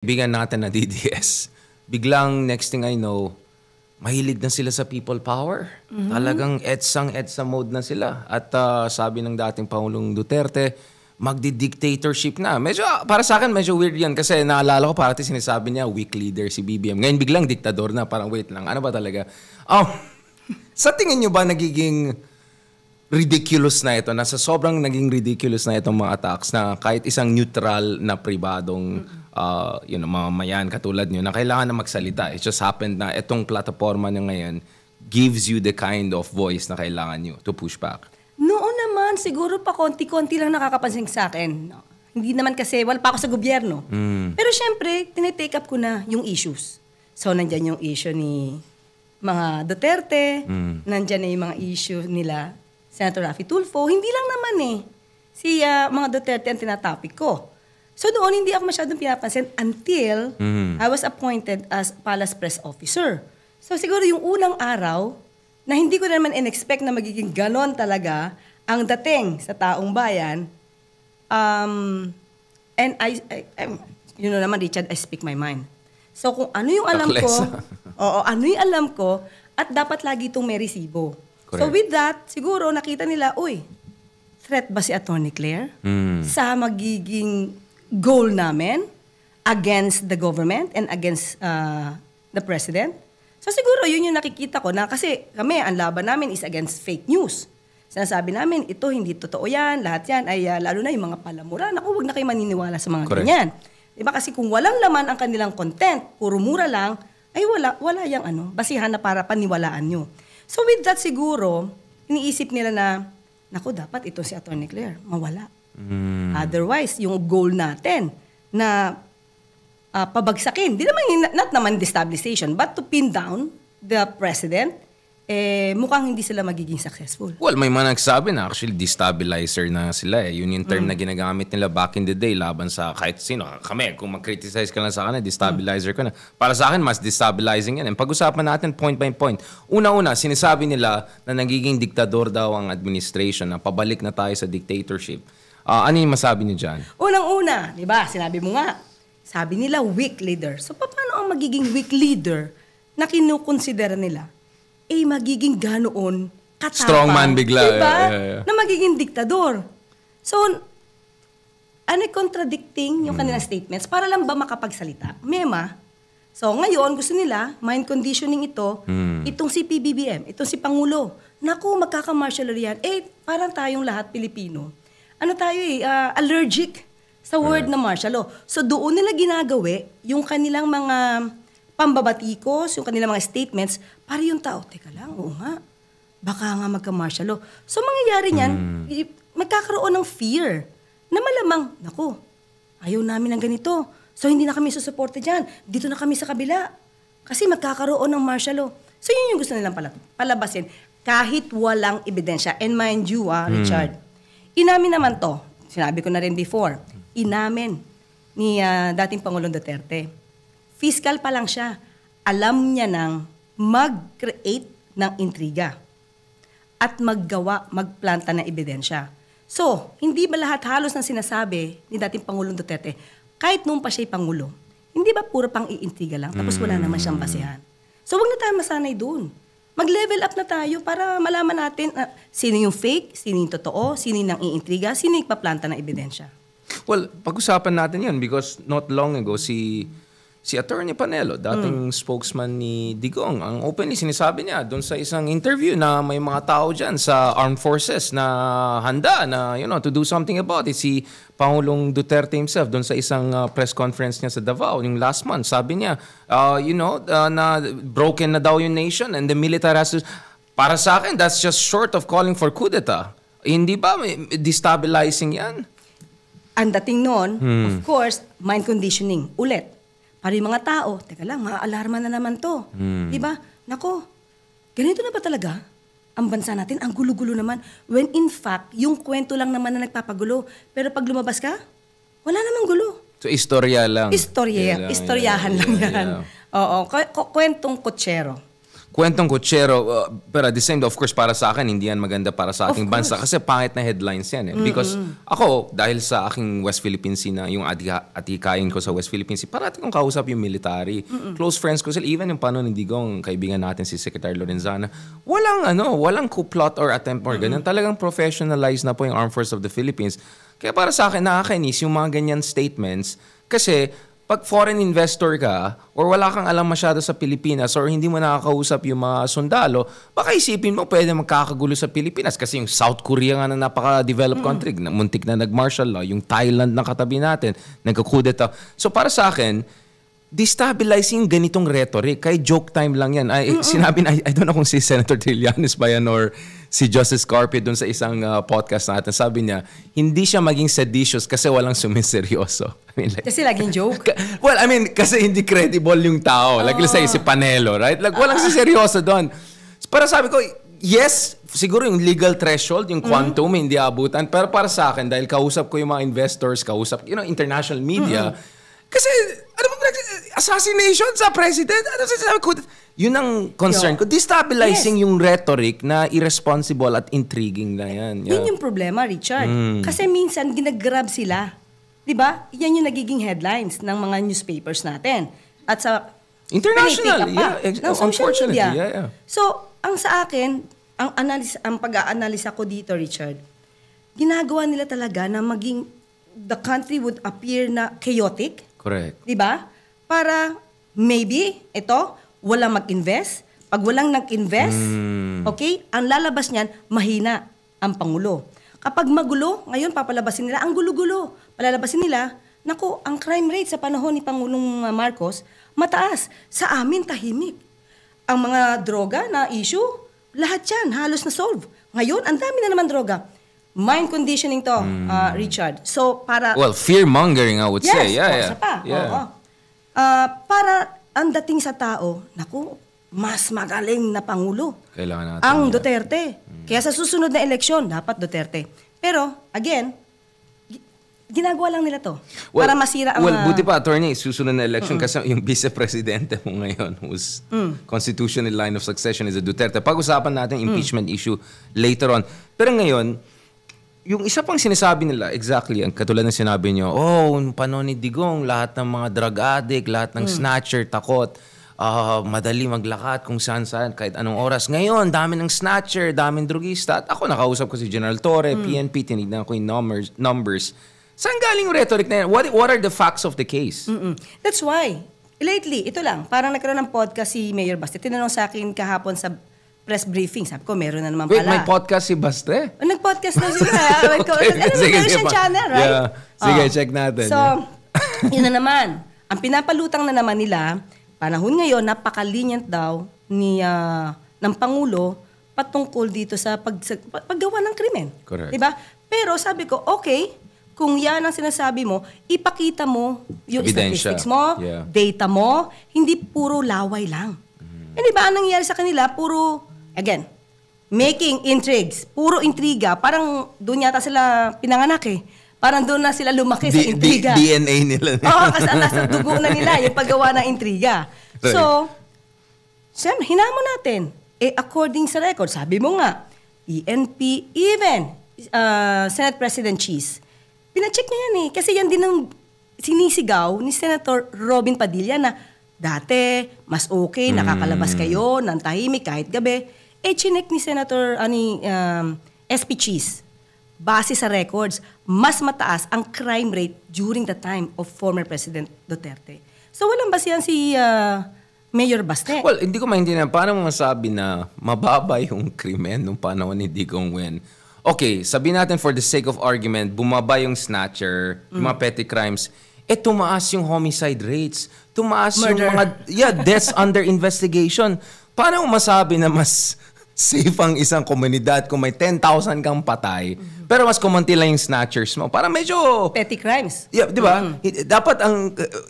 Bigan natin na DDS. Biglang next thing I know, mahilig na sila sa people power. Talagang EDSA mode na sila. At sabi ng dating Pangulong Duterte, magdi-dictatorship na. Medyo, para sa akin, medyo weird yan. Kasi naalala ko parati sinasabi niya, weak leader si BBM. Ngayon biglang diktador na. Parang wait lang, ano ba talaga? Sa tingin nyo ba nagiging ridiculous na ito? Nasa sobrang naging ridiculous na itong mga attacks na kahit isang neutral na pribadong mamamayan katulad nyo na kailangan na magsalita. It just happened na itong plataforma nyo ngayon gives you the kind of voice na kailangan nyo to push back. Noon naman, siguro pa konti-konti lang nakakapansin sa akin. No? Hindi naman kasi, wala pa ako sa gobyerno. Pero syempre, tinitake up ko na yung issues. So, nandyan yung issue ni mga Duterte, nandyan na yung mga issue nila Senator Raffy Tulfo. Hindi lang naman si mga Duterte ang tinatopic ko. So doon, hindi ako masyadong pinapansin until I was appointed as Palace Press Officer. So siguro yung unang araw, na hindi ko naman in-expect na magiging ganon talaga ang dating sa taong bayan. And you know naman, Richard, I speak my mind. So kung ano yung alam ko, ano yung alam ko, at dapat lagi itong may resibo. Correct. So with that, siguro nakita nila, uy, threat ba si Atty. Claire sa magiging goal namin against the government and against the president? So siguro yun yung nakikita ko na kasi kami, ang laban namin is against fake news. Sinasabi namin, ito hindi totoo yan, lahat yan ay lalo na yung mga palamuran. Ako, huwag na kayo maniniwala sa mga ganyan. Diba? Kasi kung walang laman ang kanilang content, puro mura lang, ay wala yung basihan na para paniwalaan nyo. So with that siguro, iniisip nila na, naku, dapat ito si Atty. Claire, mawala. Otherwise, yung goal natin na pabagsakin, not naman destabilization, but to pin down the president, mukhang hindi sila magiging successful. Well, may mga nagsabi na actually destabilizer na sila Yun yung term na ginagamit nila back in the day laban sa kahit sino. Kami, kung mag-criticize ka lang sa akin, destabilizer ko na. Para sa akin, mas destabilizing yan. Pag-usapan natin point by point. Una-una, sinasabi nila na nagiging diktador daw ang administration, na pabalik na tayo sa dictatorship. Ano yung masabi niyo dyan? Unang-una, di ba? Sinabi mo nga, sabi nila weak leader. So, paano ang magiging weak leader na kinukonsidera nila? Magiging ganoon katapang. Strongman bigla. Diba? Yeah. Na magiging diktador. So, contradicting yung kanilang statements para lang ba makapagsalita? Mema. So, ngayon, gusto nila, mind conditioning ito, itong si PBBM, itong si Pangulo. Naku, magkaka-martial law yan. Parang tayong lahat Pilipino. Allergic sa word na martial law. So, doon nila ginagawi yung kanilang mga pambabatikos, yung kanilang mga statements, para yung tao, teka lang, oo nga, baka nga magka-martial law. So, mangyayari niyan, magkakaroon ng fear na malamang, naku, ayaw namin ng ganito. So, hindi na kami susuporta dyan. Dito na kami sa kabila. Kasi magkakaroon ng martial law. So, yun yung gusto nilang palabasin. Kahit walang ebidensya. And mind you, Richard, inamin naman to. Sinabi ko na rin before. Inamin ni dating Pangulong Duterte. Fiscal pa lang siya. Alam niya nang mag-create ng intriga at magplanta ng ebidensya. So, hindi ba lahat halos ng sinasabi ni dating Pangulong Duterte, kahit noon pa siya'y Pangulo, hindi ba puro pang iintriga lang, tapos wala naman siyang basehan? So, wag na tayo masanay doon. Mag-level up na tayo para malaman natin sino yung fake, sino yung totoo, sino yung nang-iintriga, sino yung paplanta ng ebidensya. Well, pag-usapan natin yan because not long ago, si Attorney Panelo, dating spokesman ni Digong, ang openly sinasabi niya doon sa isang interview na may mga tao dyan sa armed forces na handa na, to do something about it. Si Pangulong Duterte himself doon sa isang press conference niya sa Davao yung last month, sabi niya, na broken na daw yung nation and the military has to... Para sa akin, that's just short of calling for coup d'etat. Hindi ba destabilizing yan? Ang dating noon, of course, mind conditioning. Ulit. Para yung mga tao, teka lang, maa-alarma na naman to. Diba? Nako, ganito na ba talaga? Ang bansa natin, ang gulo-gulo naman. When in fact, yung kwento lang naman na nagpapagulo. Pero pag lumabas ka, wala namang gulo. So, istorya lang. Istoryahan lang yan. Oo, kwentong kutsero. kwentong kutsero, pero at the same, of course, para sa akin, hindi yan maganda para sa ating Of bansa kasi pangit na headlines yan. Because ako, dahil sa aking West Philippine Sea na yung atikain ko sa West Philippine Sea, parati kong kausap yung military. Close friends ko sila, even yung paano ni Digong, kaibigan natin si Secretary Lorenzana, walang coup plot or attempt or ganyan. Talagang professionalized na po yung Armed Forces of the Philippines. Kaya para sa akin, nakakainis yung mga ganyan statements kasi pag foreign investor ka or wala kang alam masyado sa Pilipinas or hindi mo nakakausap yung mga sundalo, baka isipin mo pwede magkakagulo sa Pilipinas kasi yung South Korea nga na napaka-developed country, muntik na nag-martial law, yung Thailand na katabi natin, nagkakudeta. So para sa akin, destabilizing ganitong rhetoric, kay joke time lang yan. Sinabi na, I don't know kung si Senator Trillanes ba yan or si Justice Carpio dun sa isang podcast natin, sabi niya, hindi siya maging seditious kasi walang sumiseryoso. Kasi laging joke. Well, kasi hindi credible yung tao. Like, let's say, si Panelo, right? Like, walang seryoso doon. Para sabi ko, yes, siguro yung legal threshold, yung quantum, hindi abutan. Pero para sa akin, dahil kausap ko yung mga investors, kausap, international media, kasi, assassination sa president, sabi ko, yun ang concern ko. Destabilizing yung rhetoric na irresponsible at intriguing na yan. Yun yung problema, Richard. Kasi minsan, ginagrab sila. Diba? Yan yung nagiging headlines ng mga newspapers natin. At sa international, ng social unfortunately. media. Yeah. So, ang sa akin, ang pag-aanalisa ko dito, Richard, ginagawa nila talaga na maging the country would appear na chaotic. Correct. Diba? Para maybe, walang mag-invest. Pag walang nag-invest, okay, ang lalabas niyan, mahina ang Pangulo. Kapag magulo, ngayon papalabasin nila, ang gulo-gulo. Palalabasin nila, naku, ang crime rate sa panahon ni Pangulong Marcos, mataas. Sa amin, tahimik. Ang mga droga na issue, lahat yan, halos na solve. Ngayon, ang dami na naman droga. Mind conditioning to, Richard. So, para... Well, fear-mongering, I would say. Yes, para ang dating sa tao, naku, mas magaling na Pangulo. Kailangan natin. Ang Duterte. Kaya sa susunod na eleksyon, dapat Duterte. Pero, again, ginagawa lang nila to. Para masira ang... Well, buti pa, attorney, susunod na election kasi yung vice-presidente mo ngayon whose constitutional line of succession is a Duterte. Pag-usapan natin impeachment issue later on. Pero ngayon, yung isa pang sinasabi nila, exactly, ang katulad ng sinabi nyo, paano ni Digong, lahat ng mga drug addict, lahat ng snatcher, takot, madali maglakad kung saan-saan, kahit anong oras. Ngayon, dami ng snatcher, daming drugista. At ako, nakausap ko si General Torre, PNP, tinignan ko yung numbers. Saan galing yung rhetoric na yan? What are the facts of the case? That's why, lately, ito lang, parang nagkaroon ng podcast si Mayor Baste. Tinanong sa akin kahapon sa press briefing. Sabi ko, meron na naman pala. Wait, may podcast si Baste? Nag-podcast na sila. Meron siyang channel, right? Yeah. Sige, check natin. So, yun na naman. Ang pinapalutang na naman nila, panahon ngayon, napaka-lenient daw ng Pangulo patungkol dito sa paggawa ng krimen. Correct. Diba? Pero sabi ko, okay, kung yan ang sinasabi mo, ipakita mo yung Ebidensya. statistics mo, data mo, hindi puro laway lang. Hindi ba ang nangyayari sa kanila, puro, again, making intrigues, puro intriga, parang doon yata sila pinanganak eh. Parang doon na sila lumaki sa intriga. DNA nila. Oo, kasi nasa dugo na nila yung paggawa ng intriga. Right. So, hinamon natin. According sa record, sabi mo nga, PNP, even Senate President Cheese, pinacheck niya yan eh. Kasi yan din ang sinisigaw ni Senator Robin Padilla na dati, mas okay, nakakalabas kayo ng tahimik kahit gabi. Chinek ni Senator SP Cheese, base sa records, mas mataas ang crime rate during the time of former President Duterte. So walang basihan si Mayor Baste. Well, hindi ko maintindihan. Paano mo masabi na mababa yung krimen nung panahon ni Digong when... Okay, sabihin natin for the sake of argument, bumaba yung snatcher, yung mga petty crimes, tumaas yung homicide rates. Tumaas Murder. Yung mga deaths under investigation. Paano mo masabi na mas safe ang isang komunidad kung may 10,000 kang patay, pero mas kumunti lang yung snatchers mo? Para medyo... Petty crimes. Yeah, di ba? Dapat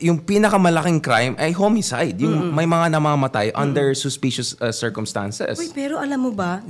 yung pinakamalaking crime ay homicide. Yung may mga namamatay under suspicious circumstances. Uy, pero alam mo ba,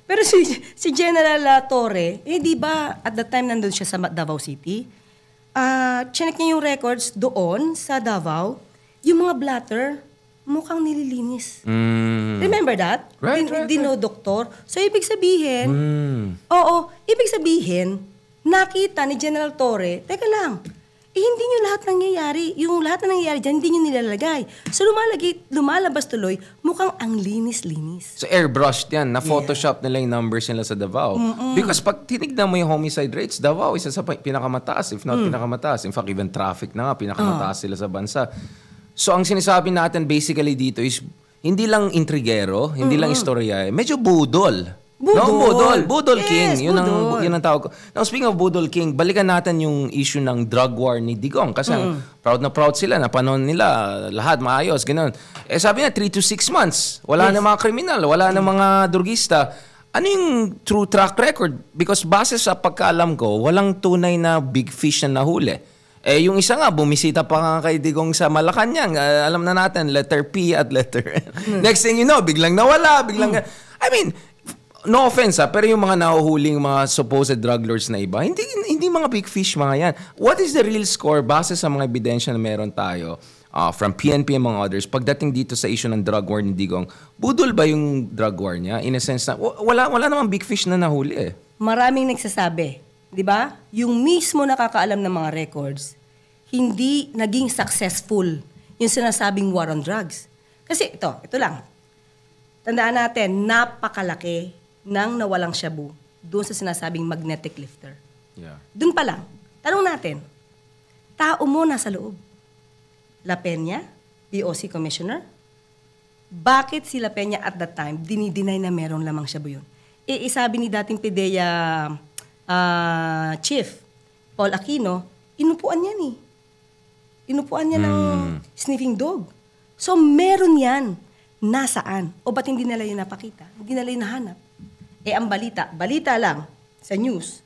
pero si General Torre, di ba at the time nandun siya sa Davao City, chinek niya yung records doon sa Davao, yung mga blatter, mukhang nililinis. Mm. Remember that? Right. Doktor. So, ibig sabihin, ibig sabihin, nakita ni General Torre, teka lang, hindi nyo lahat nangyayari. Yung lahat na nangyayari dyan, hindi nyo nilalagay. So, lumalabas tuloy, mukhang ang linis-linis. So airbrushed yan. Na-photoshop nila yung numbers nila sa Davao. Because pag tinignan mo yung homicide rates, Davao isa sa pinakamataas, if not pinakamataas. In fact, even traffic na nga, pinakamataas sila sa bansa. So ang sinasabi natin basically dito is, hindi lang intrigero, hindi lang istorya, medyo budol. Budol King. Yes, Yun ang tawag ko. Now, speaking of Budol King, balikan natin yung issue ng drug war ni Digong. Kasi proud na proud sila na panahon nila, lahat maayos, gano'n. Eh sabi na, 3 to 6 months. Wala na mga kriminal, wala na mga drugista. Ano yung true track record? Because base sa pagkaalam ko, walang tunay na big fish na nahuli. Eh, yung isa nga, bumisita pa nga kay Digong sa Malacanang. Alam na natin, letter P at letter N. Next thing you know, biglang nawala, I mean, no offense pero yung mga nahuhuling mga supposed drug lords na iba, hindi mga big fish mga yan. What is the real score base sa mga ebidensya na meron tayo from PNP and mga others pagdating dito sa issue ng drug war ni Digong? Budol ba yung drug war niya? In a sense na, wala namang big fish na nahuli eh. Maraming nagsasabi, di ba? Yung mismo nakakaalam ng mga records, hindi naging successful yung sinasabing war on drugs. Kasi ito lang. Tandaan natin, napakalaki nang nawalang shabu doon sa sinasabing magnetic lifter. Yeah. Doon pa lang. Tanong natin, tao mo nasa loob. La Peña, POC Commissioner, bakit si La Peña at that time dinideny na meron lamang shabu yun? Isabi ni dating PIDEA Chief Paul Aquino, inupuan yan eh. Inupuan niya ng sniffing dog. So meron yan. Nasaan? O ba't hindi nila yun napakita? Hindi nila yun nahanap? Ang balita lang sa news,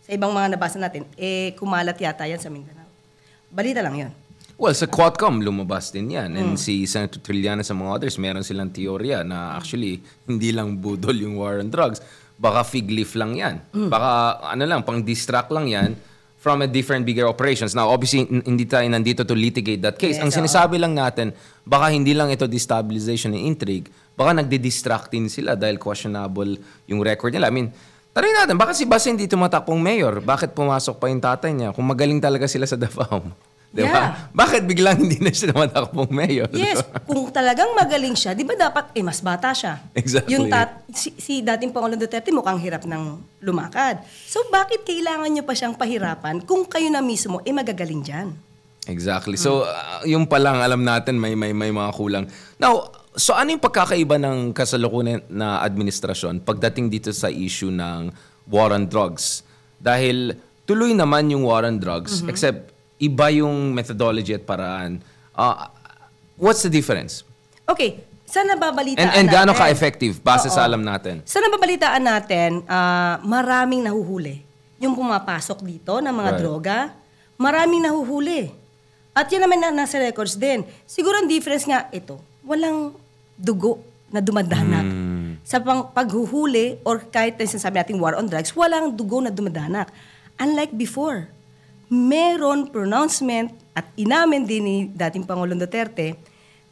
sa ibang mga nabasa natin, kumalat yata yan sa Mindanao. Balita lang yun. Well, sa Quadcom, lumabas din yan. And si Senator Trillanes sa mga others, meron silang teorya na actually, hindi lang budol yung war on drugs. Baka fig leaf lang yan. Baka, pang-distract lang yan from a different bigger operations. Now, obviously, hindi tayo nandito to litigate that case. Yes, ang sinasabi lang natin, baka hindi lang ito destabilization and intrigue, baka nagdi-distract din sila dahil questionable yung record nila. I mean, tarin natin, bakit si Basa hindi tumatakbong mayor? Bakit pumasok pa yung tatay niya? Kung magaling talaga sila sa Davao. Diba? Yeah. Bakit biglang hindi na siya tumatakbong mayor? Yes, diba? kung talagang magaling siya, di ba dapat, mas bata siya. Exactly. Yung si dating Pangulong Duterte mukhang hirap ng lumakad. So bakit kailangan niyo pa siyang pahirapan kung kayo na mismo magagaling dyan? Exactly. So, yung pa lang alam natin may mga kulang. Now, so ano yung pagkakaiba ng kasalukuyan na administrasyon pagdating dito sa issue ng war on drugs? Dahil tuloy naman yung war on drugs, except iba yung methodology at paraan. What's the difference? Okay, sa nababalitaan natin. And gaano ka-effective base sa alam natin? Sa nababalitaan natin, maraming nahuhuli. Yung pumapasok dito ng mga droga, maraming nahuhuli. At yan naman nasa records din. Siguro ang difference nga ito, walang dugo na dumadanak. Sa paghuhuli or kahit sinasabi natin war on drugs, walang dugo na dumadanak. Unlike before, meron pronouncement at inamin din ni dating Pangulong Duterte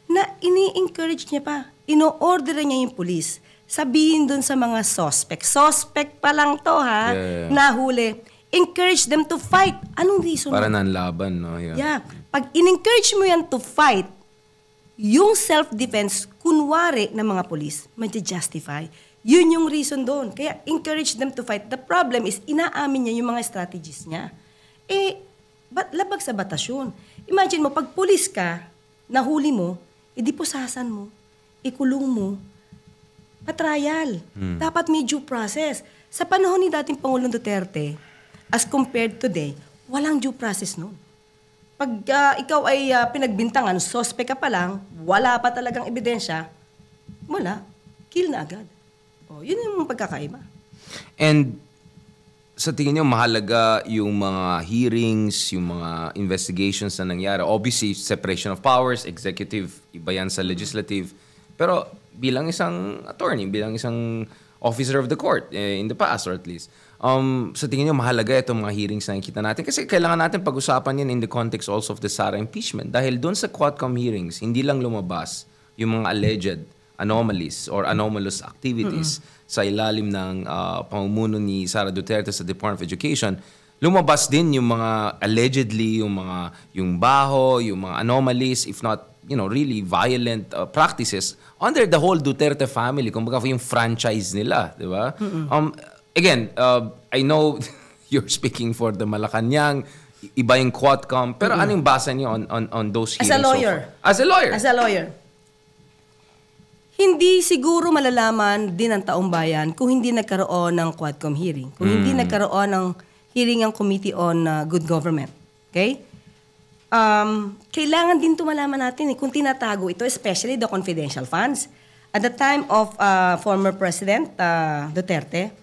na ini-encourage niya pa. Ino-order niya yung police. Sabihin dun sa mga suspect. Suspect pa lang to ha, nahuli. Encourage them to fight. Anong reason? Para nanlaban, no? Yeah. Pag in-encourage mo yan to fight, yung self-defense, kunwari ng mga police, ma-justify. Yun yung reason doon. Kaya encourage them to fight. The problem is, inaamin niya yung mga strategies niya. Labag sa batas yun. Imagine mo, pag pulis ka, nahuli mo, pusasan mo, ikulong mo, patrial. Dapat may due process. Sa panahon ni dating Pangulong Duterte, as compared today, walang due process noon. Pag ikaw ay pinagbintangan, suspect ka pa lang, wala pa talagang ebidensya, wala, kill na agad. Yun yung pagkakaiba. And sa tingin niyo, mahalaga yung mga hearings, yung mga investigations na nangyari. Obviously, separation of powers, executive, iba yan sa legislative. Pero bilang isang attorney, bilang isang officer of the court, in the past or at least, sa tingin niyo, mahalaga itong mga hearings na nakikita natin. Kasi kailangan natin pag-usapan yan in the context also of the Sara impeachment. Dahil doon sa Quadcom hearings, hindi lang lumabas yung mga alleged anomalies or anomalous activities sa ilalim ng pamumuno ni Sara Duterte sa Department of Education, lumabas din yung mga allegedly, yung baho, yung mga anomalies, if not, really violent practices under the whole Duterte family. Kumbaga yung franchise nila, di ba? Again, I know you're speaking for the Malacanang, iba yung Quadcom, pero ano yung basa niyo on those hearings? As a lawyer. As a lawyer? As a lawyer. Hindi siguro malalaman din ng taong bayan kung hindi nagkaroon ng Quadcom hearing. Kung hindi nagkaroon ng hearing ang Committee on Good Government. Okay? Kailangan din ito malaman natin kung tinatago ito, especially the confidential funds. At the time of former President Duterte,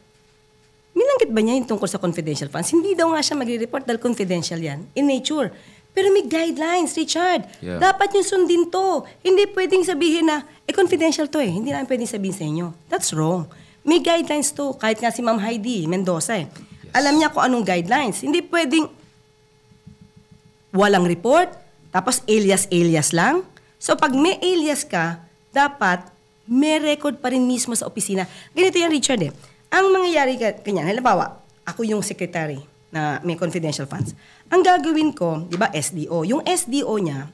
minanggit ba niya yung tungkol sa confidential funds? Hindi daw nga siya magre-report dahil confidential yan in nature. Pero may guidelines, Richard. Yeah. Dapat yung sundin to. Hindi pwedeng sabihin na, confidential to eh. Hindi namin pwedeng sabihin sa inyo. That's wrong. May guidelines to. Kahit nga si Ma'am Heidi Mendoza eh. Yes. Alam niya kung anong guidelines. Hindi pwedeng walang report, tapos alias lang. So pag may alias ka, dapat may record pa rin mismo sa opisina. Ganito yan, Richard eh. Ang mangyayari kanyan, halimbawa, ako yung secretary na may confidential funds. Ang gagawin ko, di ba, SDO. Yung SDO niya,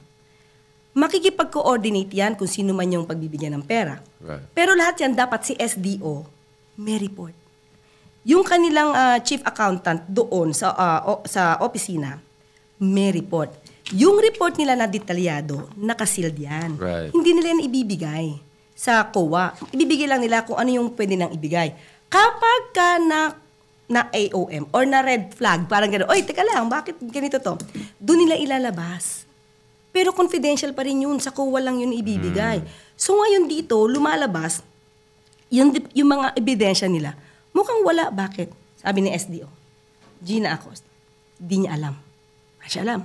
makikipag-coordinate yan kung sino man yung pagbibigyan ng pera. Right. Pero lahat yan, dapat si SDO may report. Yung kanilang chief accountant doon sa opisina, may report. Yung report nila na detalyado, nakasealed yan. Right. Hindi nila yan ibibigay sa COA. Ibibigay lang nila kung ano yung pwede nang ibigay. Kapag ka na AOM or na red flag, parang gano'n, oy, teka lang, bakit ganito to? Doon nila ilalabas. Pero confidential pa rin yun, sa COA lang yun ibibigay. So ngayon dito, lumalabas, yung mga ebidensya nila, mukhang wala. Bakit? Sabi ni SDO, Gina Acosta, di niya alam. Wala siya alam.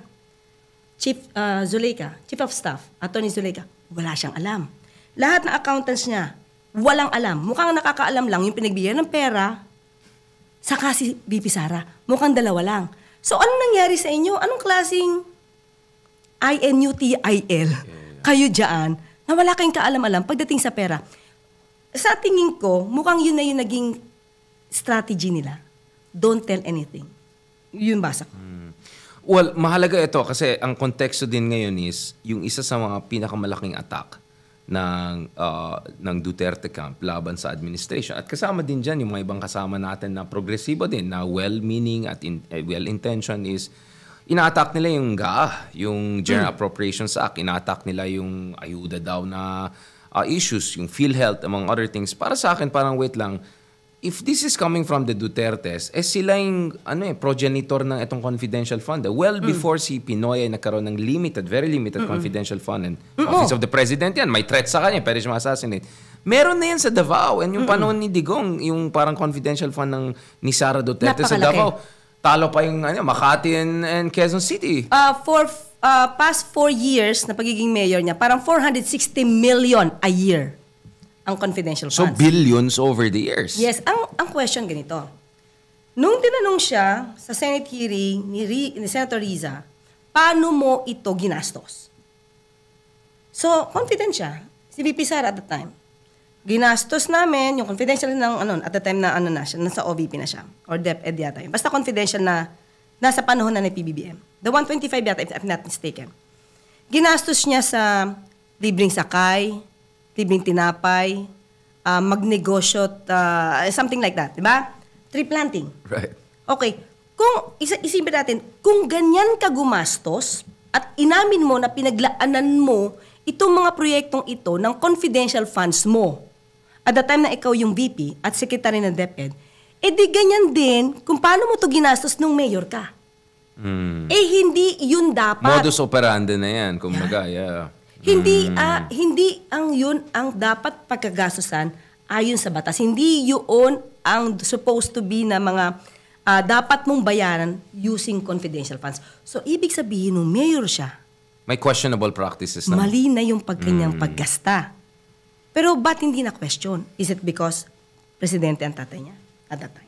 Chief Zuleika, Chief of Staff, Attorney Zuleika, wala siyang alam. Lahat ng accountants niya, walang alam. Mukhang nakakaalam lang yung pinagbigyan ng pera, saka si VP Sara. Mukhang dalawa lang. So, anong nangyari sa inyo? Anong klaseng INUTIL kayo dyan na wala kayong kaalam-alam pagdating sa pera? Sa tingin ko, mukhang yun na yung naging strategy nila. Don't tell anything. Yun basa ko. Well, mahalaga ito kasi ang konteksto din ngayon is yung isa sa mga pinakamalaking attack ng Duterte camp laban sa administration. At kasama din dyan yung mga ibang kasama natin na progresibo din, na well-meaning at well-intentioned is ina-attack nila yung GAA, yung General Appropriations Act. Ina-attack nila yung ayuda daw na issues, yung PhilHealth, among other things. Para sa akin, parang wait lang, if this is coming from the Dutertes, sila yung progenitor ng itong confidential fund. Well before si Pinoy ay nagkaroon ng very limited confidential fund. And Office of the President yan, may threat sa kanya, pwede siya ma-assassinate. Meron na yan sa Davao. And yung panahon ni Digong, yung parang confidential fund ni Sara Duterte sa Davao, talo pa yung Makati and Quezon City. For past 4 years na pagiging mayor niya, parang 460 million a year ang confidential funds. So, billions over the years. Yes. Ang question ganito. Nung tinanong siya sa Senate hearing ni Senator Riza, paano mo ito ginastos? So, confident siya. Si VP Sara at the time. Ginastos namin, yung confidential at the time na siya, nasa OVP na siya. Or DepEd yata yun. Basta confidential na nasa panahon na ng PBBM. The 125 yata, if I'm not mistaken. Ginastos niya sa libreng sakay, libreng tinapay, magnegosyo, something like that, di ba? Tree planting. Right. Okay. Kung isipin natin, kung ganyan ka gumastos at inamin mo na pinaglaanan mo itong mga proyektong ito ng confidential funds mo at the time na ikaw yung VP at secretary ng DepEd, di ganyan din kung paano mo to ginastos nung mayor ka. Hindi yun dapat. Modus operandi na yan, kumbaga, yeah. Hindi ang yun ang dapat pagkagastusan ayon sa batas. Hindi yun ang supposed to be na mga dapat mong bayaran using confidential funds. So, ibig sabihin nung mayor siya, may questionable practices na. mali na yung kanyang paggasta. Pero ba't hindi na question? Is it because presidente ang tatay niya at that time?